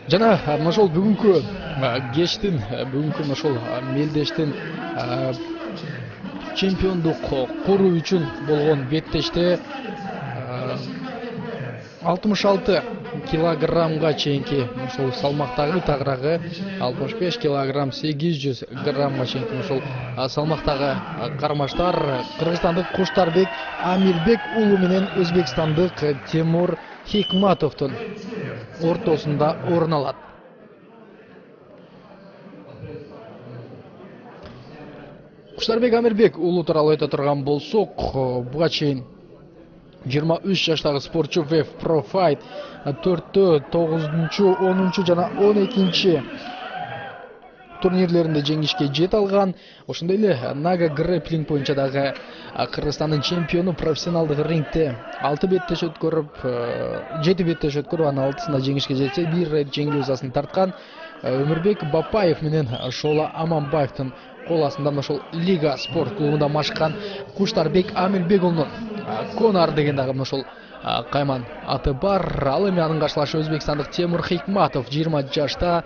Жана ошол бүгүнкү кечтин бүгүнкү ошол мелдештин чемпиондук куруу үчүн болгон беттеште 66 килограммга чейинки ошол салмактагы тагыраагы 65 килограмм 800 граммга чейинки ошол салмактагы кармаштар кыргызстандык Куштарбек Амирбек уулу менен өзбекстандык Темур Хикматовдун ортосунда орун алат. Куштарбек Амирбек уулу тууралуу айта турган болсок, буга чейин 23 жаштагы спортчу VF Pro Fight 4-тө 9-чу 10-чу жана 12-чи турнирлеринде жеңишке жете алган. Ошондой эле Naga Grappling боюнча дагы Кыргызстандын чемпиону профессионалдык рингте 6 беттеш өткөрүп, 7 беттеш өткөрүп, анын 6-сында жеңишке жетсе, бир рет жеңилүү жазасын тарткан. Өмүрбек Бапаев менен Шола Аманбаевдин кол астында ошол Лига спорт клубунда машыккан Куштарбек Амирбек уулунун Конар деген дагы ошол кайман аты бар. Ал эми анын каршылашы өзбекстандык Темур Хикматов 20 жашта,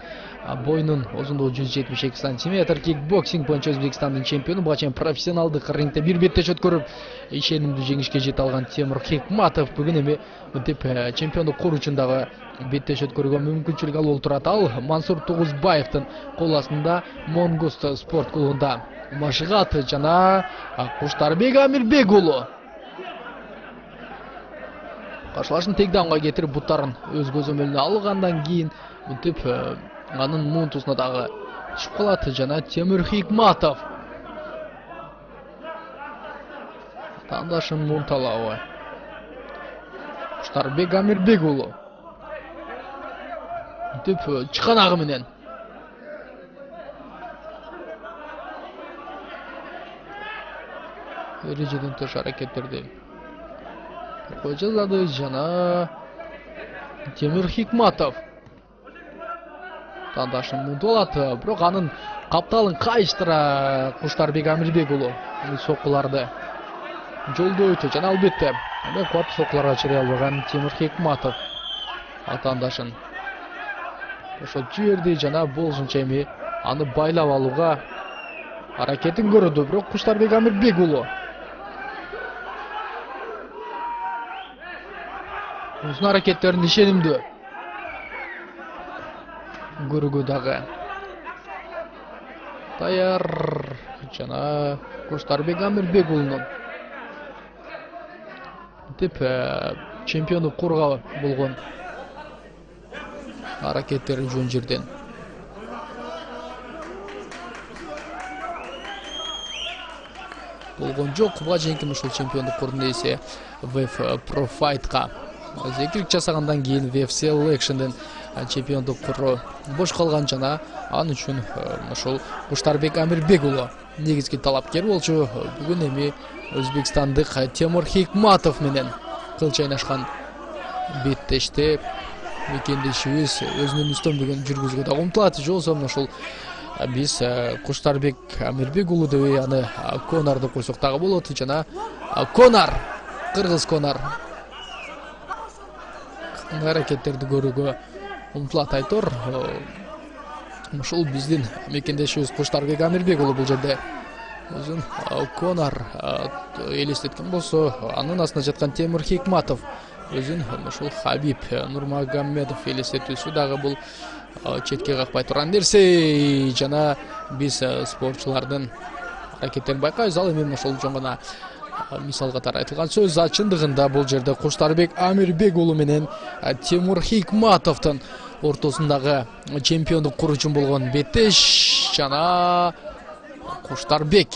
боюнун узундугу 172 сантиметр, кикбоксинг боюнча Өзбекстандын чемпиону. Буга чейин профессионалдык рингте бир беттеш өткөрүп, ишенимдүү жеңишке жете алган Темур Хикматов бүгүн эми мынтип чемпиондук куруу үчүн дагы беттеш өткөрүүгө мүмкүнчүлүк алып турат. Ал Мансур Тугузбаевдин кол астында Монгуст спорт клубунда машыгат жана Куштарбек Амирбек уулу каршылашын тейкдаунга кетирип, буттарын өз көзөмөлүнө алгандан кийин мынтип анын муунтусуна дагы түшүп калат жана Темур Хикматов тандашын муунталабы. Куштарбек Амирбек уулу мынтип чыканагы менен эрежеден тыш аракеттерди жазады жана Темур Хикматов тандашын муунталат, бирок анын капталын кайыштыра Куштарбек Амирбек уулу соккуларды жолдойт жана албетте кубаттуу соккуларга чыдай албаган Темур Хикматов атандашын ошо жиберди жана болушунча эми аны байлап алууга аракетин көрдү. Бирок Куштарбек Амирбек уулу өзүнүн аракеттерин ишенимдүү көрүүгө дагы даяр жана Куштарбек Амирбек уулунун деп чемпиондук курууга болгон аракеттери жөн жерден болгон жок. Буга чейинки ушул чемпиондук курдун ээси VF Pro Fight'ка зекирик жасагандан кийин VF Selection'ден чемпиондук куруу бош калган жана анын үчүн ошол Куштарбек Амирбек уулу негизги талапкер болчу. Бүгүн эми өзбекстандык Темур Хикматов менен кыл чайнашкан беттеште мекендешибиз өзүнүн үстөмдүгүн жүргүзүүгө дагы умтулат. Жолсо ошол биз Куштарбек Амирбек уулу деп аны Конар деп койсок дагы болот жана Конар, кыргыз Конар аракеттерди көрүүгө умтулат. Айтор ушул биздин мекендешибиз Куштарбек Амирбек уулу бул жерде өзүн Конар элестеткен болсо, анын астында жаткан Темур Хикматов өзүн ушул Хабиб Нурмагомедов элестетүүсү дагы бул четке какпай турган нерсе жана биз спортчулардын аракеттерин байкайбыз. Ал эми ошол жөн гана мисал катары айтылган сөз. Чындыгында бул жерде Куштарбек Амирбек уулу менен Темур Хикматовдун ортосундагы чемпиондук куруу үчүн болгон беттеш жана Куштарбек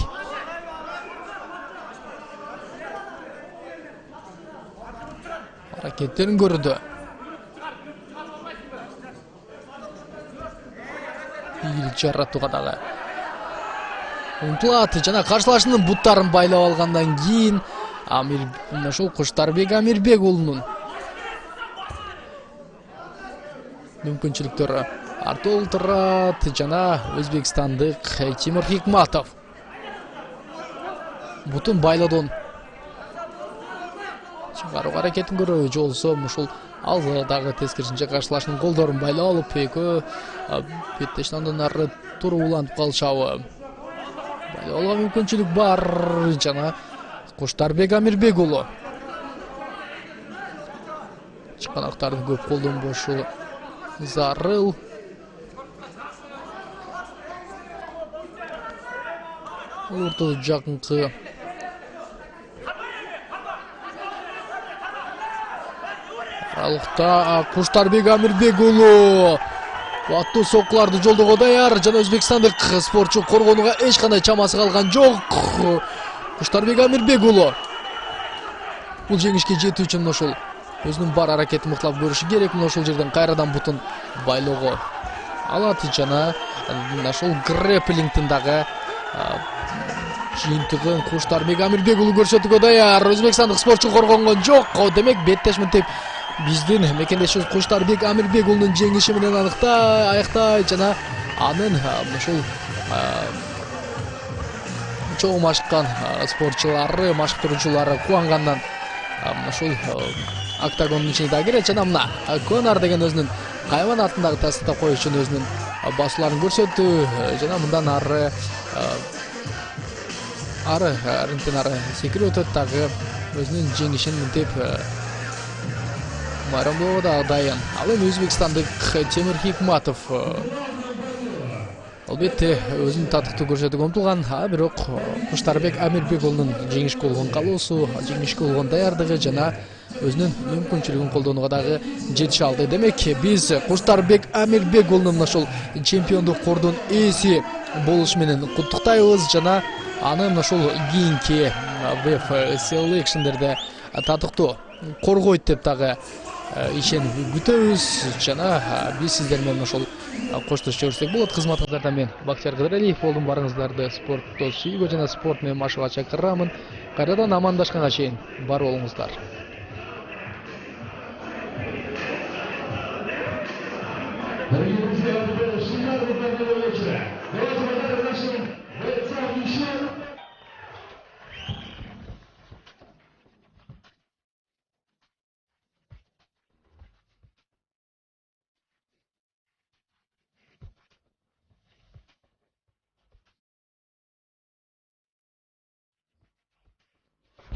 аракеттерин көрдү. Ийгилик жаратууга дагы умтулат жана каршылашынын буттарын байлап алгандан кийин ошол Куштарбек Амирбек уулунун мүмкүнчүлүктөрү артып турат жана өзбекстандык Темур Хикматов бутун байлоодон чыгарууга аракетин көрөбү. Жолсо ушул Ал дагы тескерисинче каршылашууну колдорун байлап алып, экөө беттешти андан ары туура улантып калышабы. Байлап алууга мүмкүнчүлүк бар жана Куштарбек Амирбек уулу. Чыканактарды көп колдонбошу зарыл. Ортодо жакынкы аралыкта Куштарбек Амирбек уулу баттуу соккуларды жолдого даяр жана өзбекстандык спортчу коргонууга эч кандай чамасы калган жок. Куштарбек Амирбек уулу бул жеңишке жетүү үчүн ошол өзүнүн бар аракетин мыктап көрүшү керек. Ошол жерден кайрадан бутун байлоого алат жана ошол грэпплингтин дагы жыйынтыгын Куштарбек Амирбек уулу көрсөтүүгө даяр. Өзбекстандык спортчу коргонгон жок. Демек беттеш мынтип биздин мекендешибиз Куштарбек Амирбек уулунун жеңиши менен аяктай жана анын ошол чоң машыккан спортчулары, машыктыруучулары кубангандан ошол октагондун ичине да кирет жана мына Конор деген өзүнүн кайман атындагы тастыктап коюш үчүн өзүнүн басууларын көрсөттү жана мындан ары рингден ары секирип өтөт дагы өзүнүн жеңишин мынтип майрамдоого дагы дайын. Ал эми өзбекстандык Темир Хикматов албетте өзүнүн татыктуу көрсөтүүгө умтулган, бирок Куштарбек Амирбек уулунун жеңишке болгон каалоосу, жеңишке болгон даярдыгы жана өзүнүн мүмкүнчүлүгүн колдонууга дагы жетише алды. Демек биз Куштарбек Амирбек уулунун ошол чемпиондук кордун ээси болушу менен куттуктайбыз жана анын ошол кийинки WEF Selection'дерде татыктуу коргойт деп дагы ишенип күтөбүз жана биз сиздер менен ошол коштошуп жиберсек болот. Кызматыңыздарда мен Бактияр Кыдыралиев болдум. Барыңыздарды спортто сүйүүгө жана спорт менен машыгууга чакырамын. Кайрадан амандашканга чейин бар болуңуздар.